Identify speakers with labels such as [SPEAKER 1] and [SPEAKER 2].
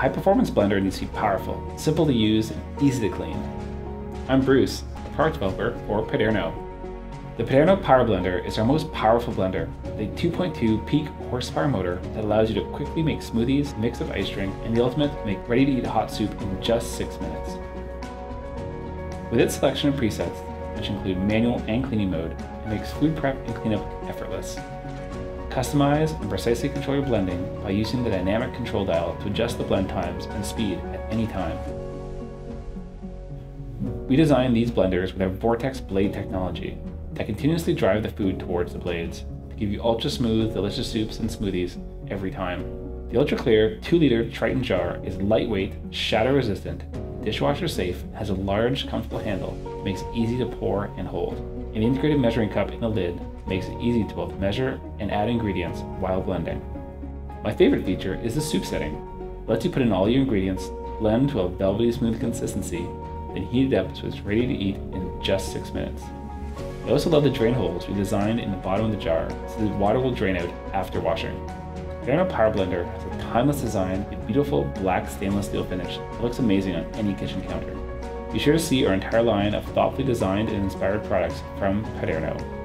[SPEAKER 1] high-performance blender needs to be powerful, simple to use, and easy to clean. I'm Bruce, a product developer for PADERNO. The PADERNO Power Blender is our most powerful blender with a 2.2 peak horsepower motor that allows you to quickly make smoothies, mix up ice drink, and the ultimate make ready-to-eat hot soup in just 6 minutes. With its selection of presets, which include manual and cleaning mode, it makes food prep and cleanup effortless. Customize and precisely control your blending by using the dynamic control dial to adjust the blend times and speed at any time. We designed these blenders with our Vortex Blade technology that continuously drive the food towards the blades to give you ultra smooth, delicious soups and smoothies every time. The ultra clear 2-liter Triton jar is lightweight, shatter resistant, dishwasher safe, has a large, comfortable handle that makes it easy to pour and hold. An integrated measuring cup in the lid makes it easy to both measure and add ingredients while blending. My favorite feature is the soup setting. It lets you put in all your ingredients, blend to a velvety smooth consistency, then heat it up so it's ready to eat in just 6 minutes. I also love the drain holes we designed in the bottom of the jar so the water will drain out after washing. The PADERNO Power Blender has a timeless design with a beautiful black stainless steel finish that looks amazing on any kitchen counter. Be sure to see our entire line of thoughtfully designed and inspired products from PADERNO.